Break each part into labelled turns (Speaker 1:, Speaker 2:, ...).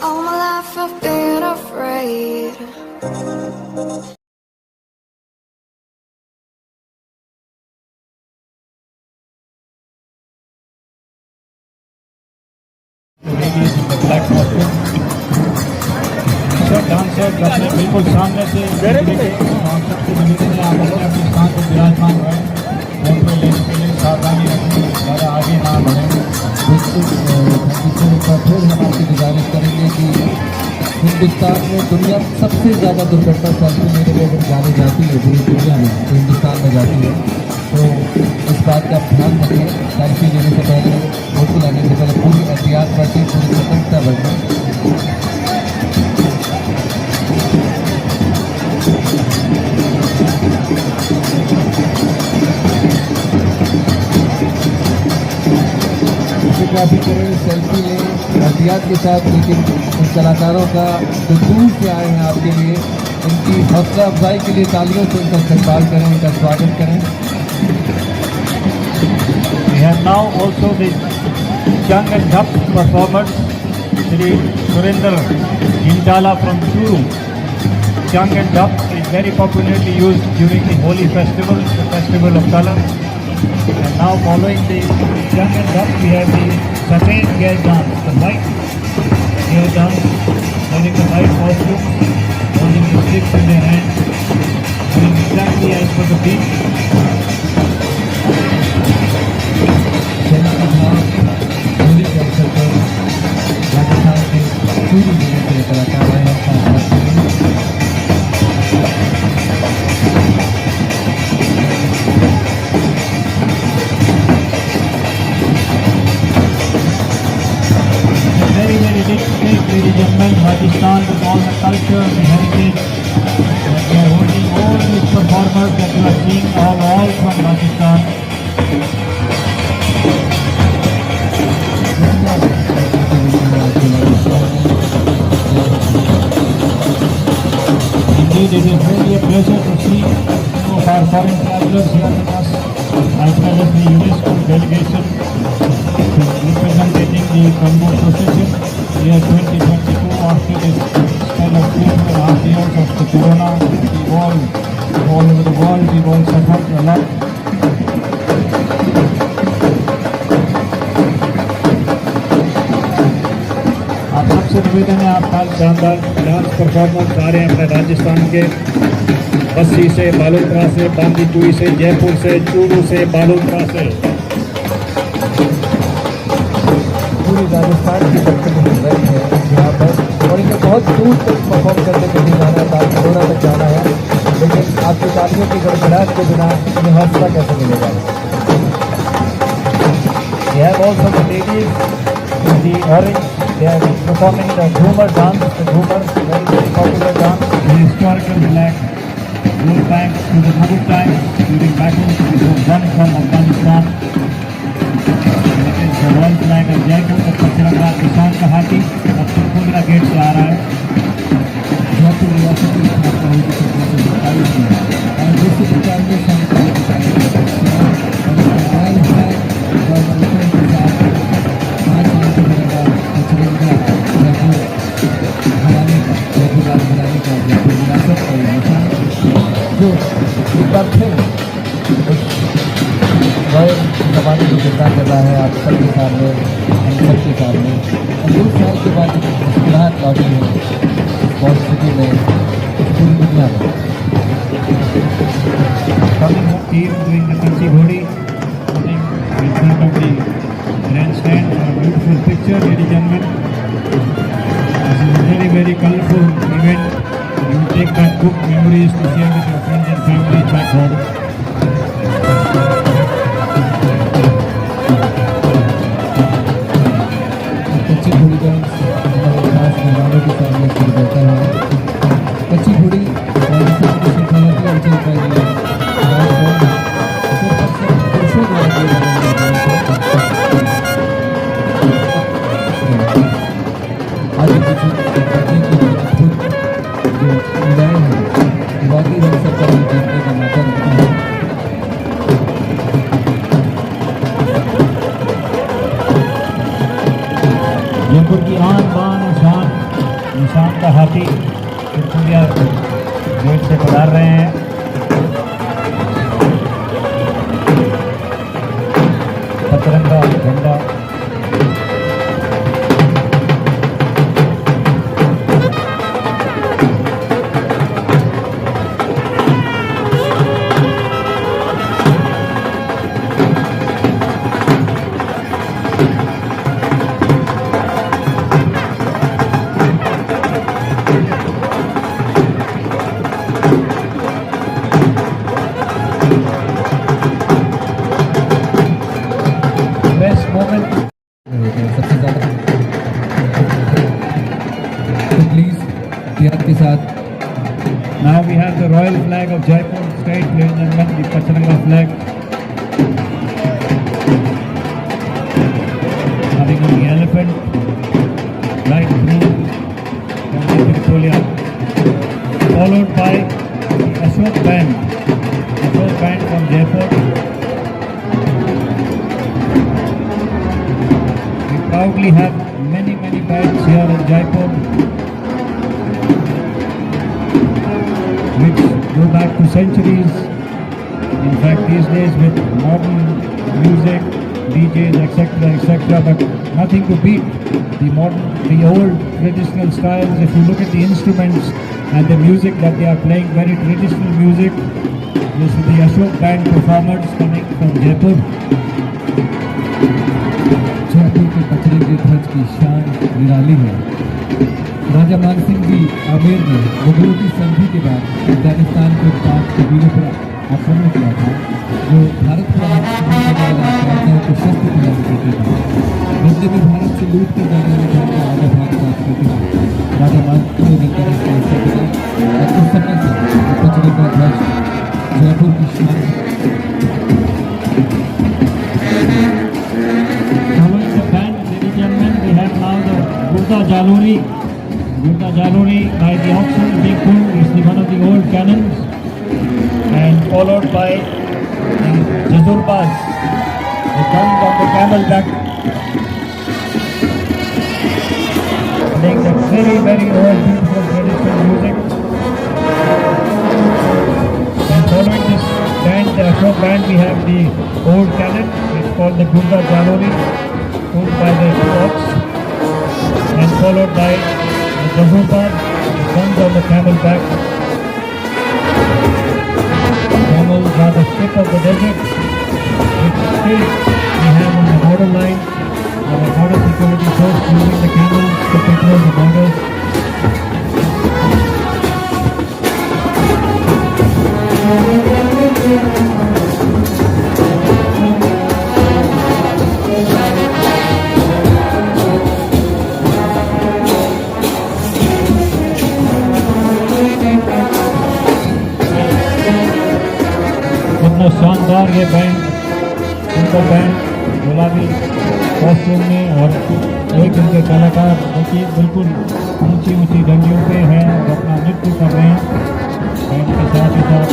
Speaker 1: All my life I've been afraid.
Speaker 2: Ladies in the black costume. Dancers अपने बिल्कुल सामने से सबसे निवेदन है आप अपने अपने स्थान पर विराजमान हुए फोटो लेने के लिए सावधानी रखें, ज़्यादा आगे ना बढ़ें।
Speaker 3: फिर हम आपसे गुजारिश करेंगे कि हिंदुस्तान में दुनिया में सबसे ज़्यादा दुर्घटना सेल्फी लेने में अगर जानी जाती है पूरी दुनिया में तो हिंदुस्तान में जाती है। तो इस बात का ध्यान रखें, सेल्फी लेने से पहले, फोटो लेने से पहले पूरी एहतियात बरतें, पूरी सतर्कता बरतें। फोटोग्राफी करें, सेल्फी लें एहतियात के साथ, लेकिन इन कलाकारों का जो दूर से आए हैं आपके लिए, इनकी हौसला अफजाई के लिए तालियों से इनका इस्तेमाल करें, इनका स्वागत करें।
Speaker 2: We have now also the young and tough performers, Shri Surinder Jindala from Churu. Young and tough is very popularly used during the Holi festival, the festival of color. And now following the young and tough, we have the Safed Gair dance, the white Gair dance, wearing the white costume, holding the sticks in their hand, doing exactly as per the beat.
Speaker 3: Holi के अवसर पर राजस्थान के चूरू जिले के कलाकार आए हैं।
Speaker 2: Very, very rich place, ladies and gentlemen. Rajasthan with all the culture, the heritage. We are holding all these performers that you are seeing all from Rajasthan. Indeed, it is really a pleasure to see some of our foreign travelers here with us, as well as the UNESCO delegation representing the Congo procession year 2022 after this spell of 2.5 years of the corona. All over the world, we've all suffered a lot. आप सबसे निवेदन है, आप कल शानदार dance performance आ रहे हैं अपने राजस्थान के बस्सी से, बालोतरा से, बांदीकुई से, जयपुर से, चूरू से, बालोतरा से।
Speaker 3: पूरी राजस्थान की बच्चे है यहाँ पर, और इन्हें बहुत दूर तक परफॉर्म करने के लिए जाना था, कोरोना तक जाना है, लेकिन आपकी तालियों की गड़गड़ाहट के बिना इन्हें हौसला कैसे मिलेगा।
Speaker 2: We have also the ladies in the orange. They are performing the Ghumar dance, the Ghumar, very, very popular dance. The historical black goes back to the Mughal times during battles which was won from Afghanistan. It is the royal flag of Jaipur, the Tiranga किसान का हाथी अब तुरकुंडला gate से आ रहा है।
Speaker 3: जयपुर रियासत की स्थापना हुई थी 1727 में, और 295 जो एक बार फिर रॉयल जमाने को जिंदा कर रहा है आप सबके सामने, हम सबके सामने। और 2 साल के बाद मुस्कुराहट लौटी है बहुत सिटी में, पूरी दुनिया में।
Speaker 2: Coming up team doing the Kanchi Ghodi, putting in front of the grandstand for a beautiful picture, ladies and gentlemen. This is a very, very colorful event. You will take back good memories to share with your friends and family back home.
Speaker 3: कच्ची घोड़ी dance हमारे खास मेहमानों के सामने शुरू करता है। कच्ची घोड़ी राजस्थान की संस्कृति और चल पाई है। बाकी हम सब का जीतने का मौका रखते हैं।
Speaker 2: जयपुर की आन बान और शान निशान का हाथी त्रिपुरिया गेट से पधार रहे हैं। पतरंगा झंडा बेस्ट मोमेंट।
Speaker 3: सबसे ज़्यादा तो प्लीज़ प्यार के साथ।
Speaker 2: Now we have the royal flag of Jaipur state, ladies and gentlemen, the Pacharanga flag. Having on the elephant, right through from the Tripolia, followed by the Ashok band from Jaipur. We proudly have many bands here in Jaipur, which go back to centuries. In fact, these days with modern music, DJs, etc., but nothing to beat the old traditional styles. If you look at the instruments and the music that they are playing, very traditional music. This is the Ashok band performers coming from Jaipur.
Speaker 3: Jaipur के पचरंगे ध्वज की शान निराली है। राजा मान सिंह जी आमेर ने मुगलों की संधि के बाद अफगानिस्तान के 5 कबीलों पर आक्रमण किया था, जो भारत पर आक्रमण करने वाले आक्रांताओं को शस्त्र प्रदान करते थे। बदले में भारत से लूट कर जाने वाले धन का आधा भाग प्राप्त करते थे। राजा मान सिंह ने मिलकर इसका हिस्सा बना और उस समय से पचरंगा ध्वज जयपुर की शान है।
Speaker 2: Following the band, ladies and gentlemen, we have now the Gurda Jalori. Gurda Jalori by the auction being pulled is one of the old cannons, and followed by the Jazurbaz, the guns on the camel back, playing the very old beautiful traditional music. And following this band, the Ashok band, we have the old cannon. It's called the Gurda Jalori, pulled by the ox, and followed by the Jazurbaz, the guns on the camel back. Camels are the strip of the desert, which still we have on the border line. Our border security force using the camels to patrol the borders. कितना शानदार ये band, उनका band गुलाबी costume में, और एक उनके कलाकार देखिए बिल्कुल ऊंची डंडियों पे हैं और अपना नृत्य कर रहे हैं। बैंड के साथ ही साथ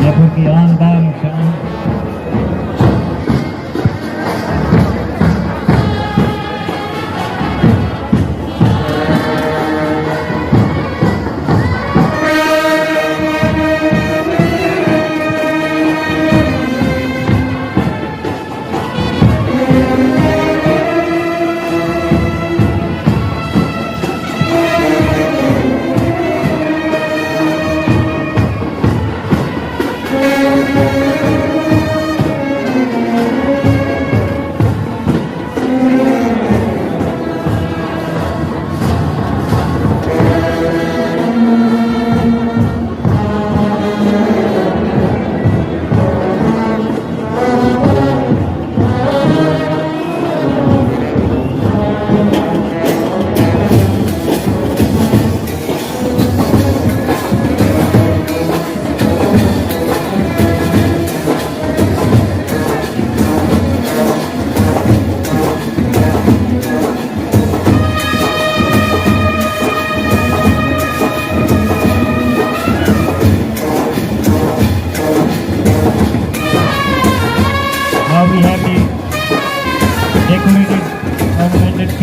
Speaker 2: जयपुर की आन बान शान।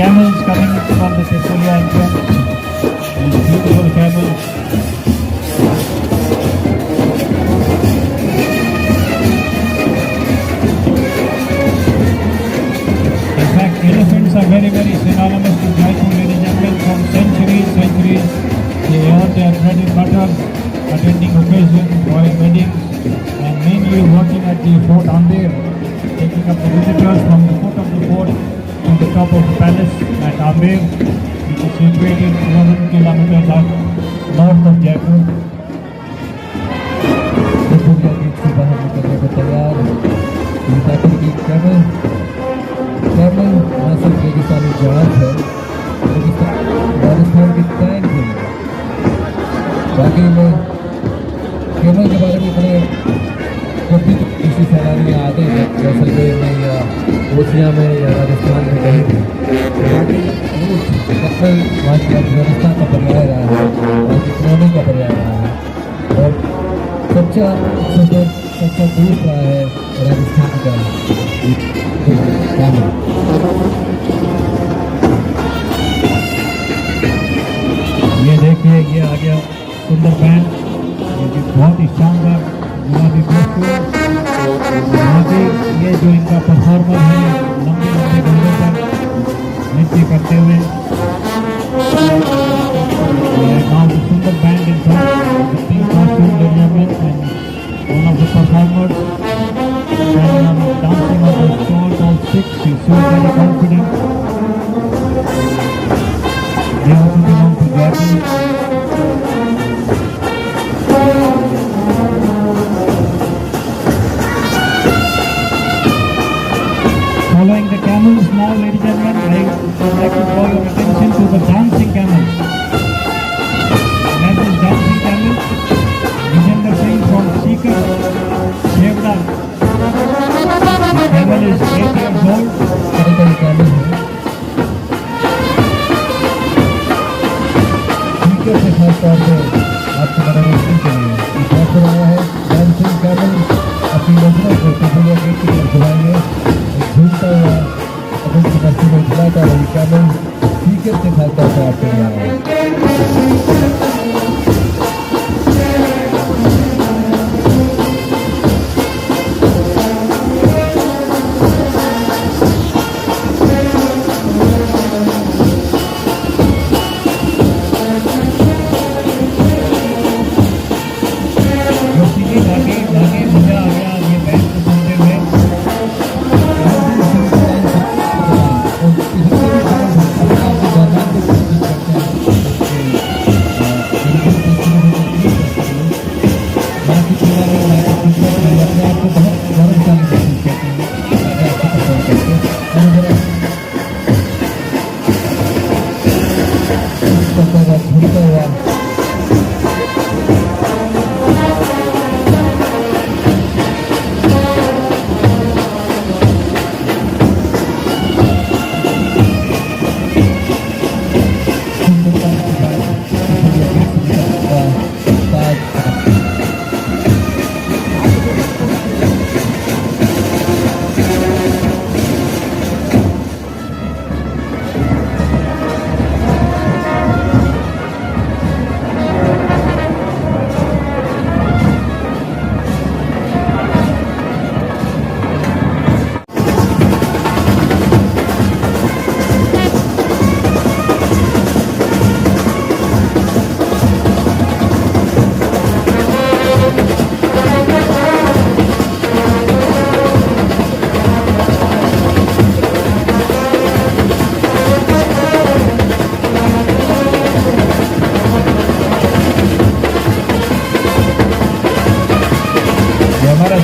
Speaker 2: camels coming from the Tesolia entrance. These beautiful camels. In fact, elephants are very, very synonymous to Jaipur, ladies and gentlemen. From centuries, they earn their bread and butter, attending occasions, royal weddings, and mainly working at the Fort Amber, taking up the visitors from the foot of the fort to the top of the palace at Amber, which is situated 11 kilometers out north of Jaipur.
Speaker 3: Durga gate से बाहर निकलने को तैयार सीतापुर की camel न सिर्फ रेगिस्तानी जहाज है, राजस्थान की टैंक भी है। बाकी में कैमल के बारे में इतने जब भी किसी सैलानी आते हैं जैसलमेर में या ओसिया में या राजस्थान में कहीं भी, बाकी कैमल वहाँ की अर्थव्यवस्था का पर्याय रहा है, वहाँ की इकोनॉमी का पर्याय रहा है और सच्चा दूध रहा है राजस्थान का कैमल।
Speaker 2: ये देखिए, ये आ गया सुंदर बैंड, ये भी बहुत ही शानदार गुलाबी दोस्तों। यहाँ पे ये जो इनका परफॉर्मर है, लंबे लंबे घंटों तक नृत्य करते हुए, now the सुंदर band in front, the pink costume, ladies and gentlemen, and one of the performers standing on dancing on the short of six, he's so very confident. They also belong to Jaipur. Following the camels now, ladies and gentlemen, I would like to draw your attention to the dancing camels. That is dancing camel. Vijender Singh from Sikar, Shevda. The camel is 8 years old.
Speaker 3: बड़ी camel है, speaker से खास तौर पर आपको मनोरंजन के लिए इस अवसर आया है। डांसिंग कैमल अपनी नजरों को तेजुलिया गेट की तरफ घुमाएंगे। एक झूमता हुआ अपनी की मस्ती में झुलाता हुआ ये कैमल स्पीकर से खास तौर पर आपके लिए आया है।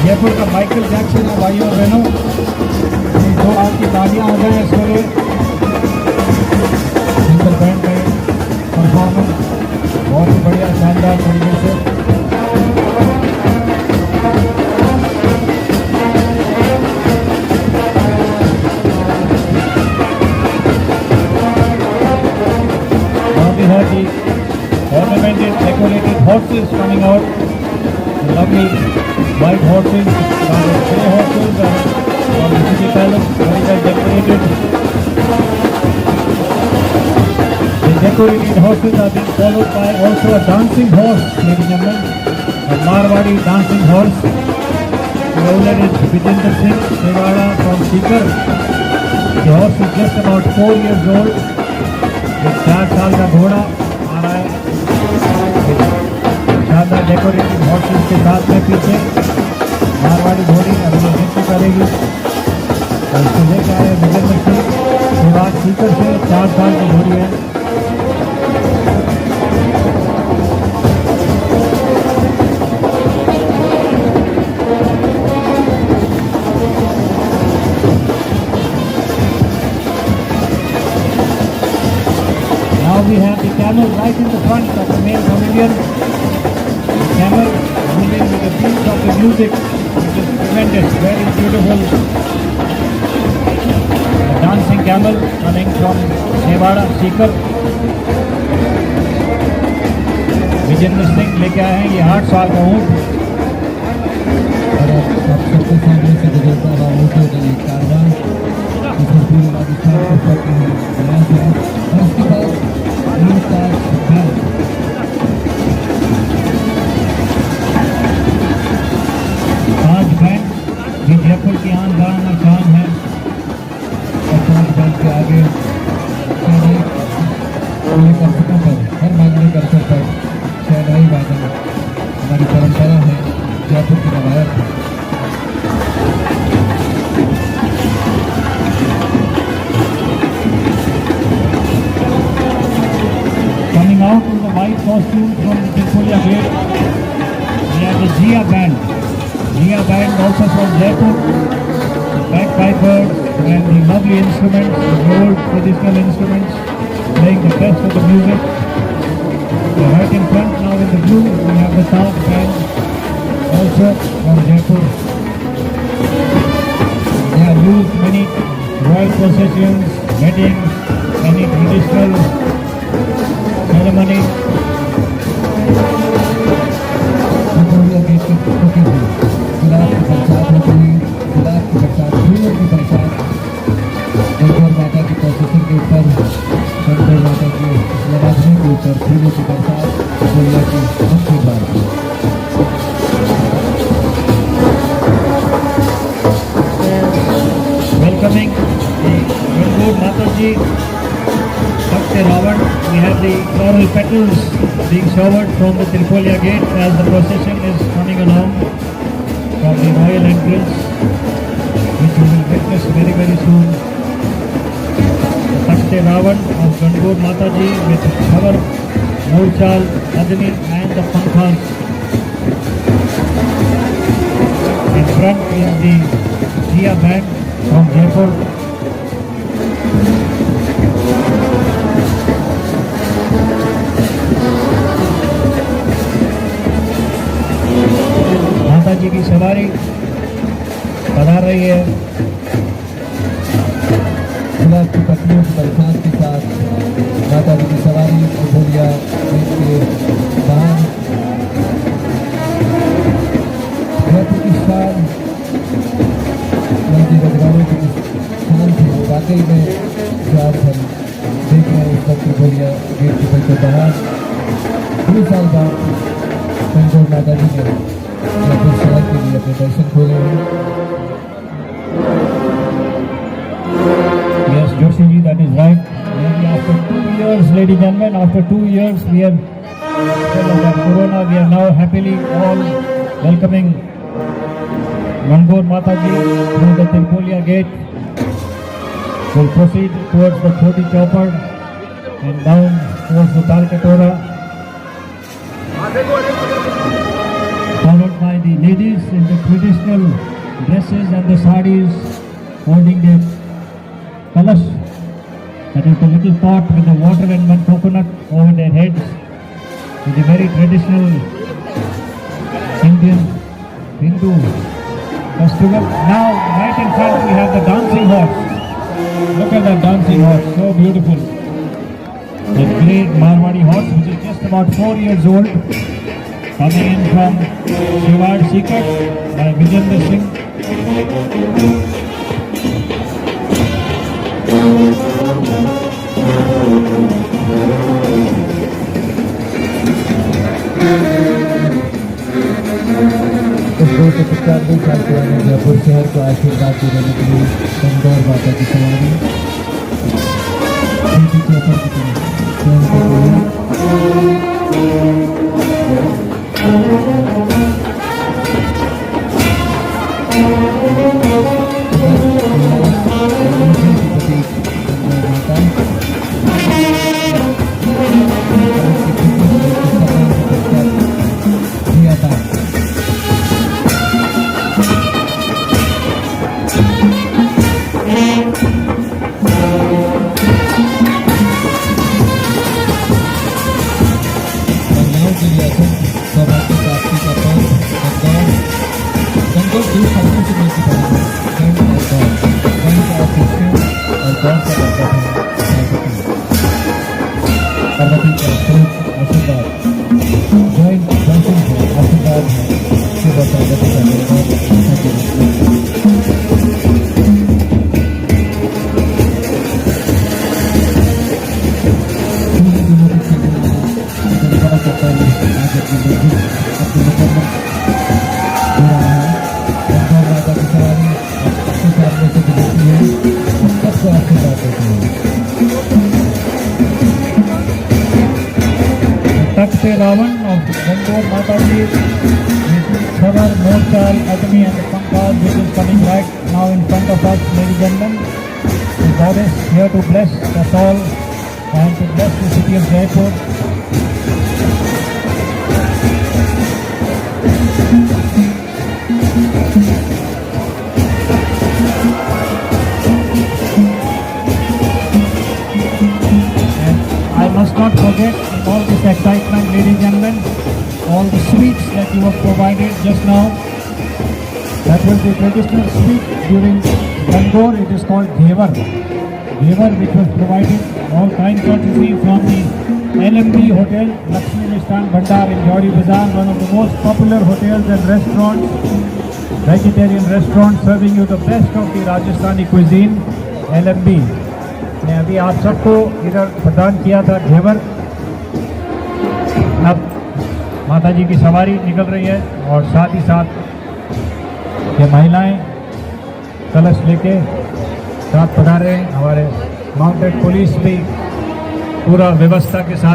Speaker 2: जयपुर का माइकल जैक्सन है भाइयों और बहनों। ये दो आपकी तालियां हो जाए इसके लिए। सिंगल बैंड में परफॉर्मेंस बहुत ही बढ़िया शानदार तरीके से। बहुत ही ornamented, decorated horses coming out. Lovely white horses, grey horses, from the city palace, very well decorated. decorated horses are being followed by also a dancing horse, ladies and gentlemen, a Marwadi dancing horse. The owner is Vijender Singh Sewada from Sikar. The horse is just about 4 years old. एक 4 साल का घोड़ा आ रहा है शानदार decorated horses के साथ में पीछे मारवाड़ी घोड़ी अभी नृत्य करेगी और इसको लेकर आए विजेंद्र सिंह शिवाज सीकर से 4 साल की घोड़ी है। Now we have the camel right in the front of the main pavilion. The camel moving with the beat of the music, which is tremendous, very beautiful. The dancing camel coming from Nevada, Sikar. Vijendra Singh लेके आए हैं ये 8 साल का ऊँट।
Speaker 3: और आप सबके सामने से गुजरता हुआ ऊँटों का एक कारवां जिसमें पूरे राजस्थान के फर्क है और उसके बाद
Speaker 2: पांच बैंड ये जयपुर की आन बान और शान है
Speaker 3: और 5 बैंड के आगे शहनाई कर्तकों पर हर मांगने कर्तक पर शहनाई वादन हमारी परंपरा है, जयपुर की रवायत है।
Speaker 2: Coming out in the white costume from the Tirpolia Gate, we have the Jia Band. Jia Band also from Jaipur, the bagpipers and the lovely instruments, the old traditional instruments, playing the best of the music. Right in front now in the blue, we have the South Band, also from Jaipur. They have used many royal processions, weddings, many traditional ceremony.
Speaker 3: Tripolia gate के पक्के हुए गुलाब की बरसात होती हुई, गुलाब की बरसात, फूलों की बरसात गणगौर माता की प्रोसेसन के ऊपर, गणगौर माता के नवाजने के ऊपर फूलों की बरसात टिरपोलिया की मुख्य बात है।
Speaker 2: Welcoming the Gangod Mataji, Sakte Ravan, we have the floral petals being showered from the Tirpolia Gate as the procession is coming along from the royal entrance, which you will witness very, very soon. The Sakte Ravan of Gangod Mataji with Khabar, Moorchal, Ajni and the Pankhas. In front is the Jia Band from Jaipur. माता जी की सवारी पधार रही है
Speaker 3: गुलाब की पत्तियों की बरसात के साथ माता जी की सवारी टिरपोलिया गेट के बाहर। जयपुर की शान मंदिर रजवाड़ों की शान थी, वाकई में जो आज हम देख रहे हैं इस वक्त टिरपोलिया गेट के पीछे बाहर 2 साल बाद गणगौर माता जी ने जयपुर शहर के लिए अपने दर्शन खोले हैं।
Speaker 2: Yes, Joshi ji, that is right. Maybe after 2 years, ladies and gentlemen, after 2 years, we are still of that corona. We are now happily all welcoming Gangod Mataji through the Tirpolia Gate. We'll proceed towards the Choti Chopper and down towards the Talkatora, followed by the ladies in the traditional dresses and the sarees holding their kalash, that is the little pot with the water and one coconut over their heads, with the very traditional Indian Hindu festival. Now, right in front we have the dancing horse. Look at that dancing horse, so beautiful. The great Marwadi horse, which is just about 4 years old, coming in from Shivad Sikar by Vijender Singh.
Speaker 3: 100 साल पुराने जयपुर शहर को आशीर्वाद देने के लिए गंगौर माता की सवारी सीधी चौपर की तरफ स्वयं को सौभाग्य प्राप्ति का पर्व गंगौर दो शब्दों से मिलती है, गंग और गौर। गंग का अर्थ है और गौर का अर्थ है पार्वती का स्वरूप आशीर्वाद, जैन दर्शन है, आशीर्वाद है, शिव और पार्वती का निर्माण
Speaker 2: तख्त Ravan of Gangor Mataji with Savar, Morchal, Agni and Pankaj, which is coming right now in front of us, ladies and gentlemen. The goddess here to bless us all and to bless the city of Jaipur. I must not forget in all this excitement, ladies and gentlemen, all the sweets that you were provided just now. That was the traditional sweet during Gangor. It is called Ghevar. Ghevar, which was provided all kind courtesy from the LMB Hotel, Lakshmi Mishtan Bhandar in Jowri Bazaar, one of the most popular hotels and restaurants, vegetarian restaurants serving you the best of the Rajasthani cuisine, LMB. मैं अभी आप सबको इधर प्रदान किया था घेवर। अब माता जी की सवारी निकल रही है और साथ ही साथ ये महिलाएं कलश लेके साथ पधार रहे हैं। हमारे माउंटेड पुलिस भी पूरा व्यवस्था के साथ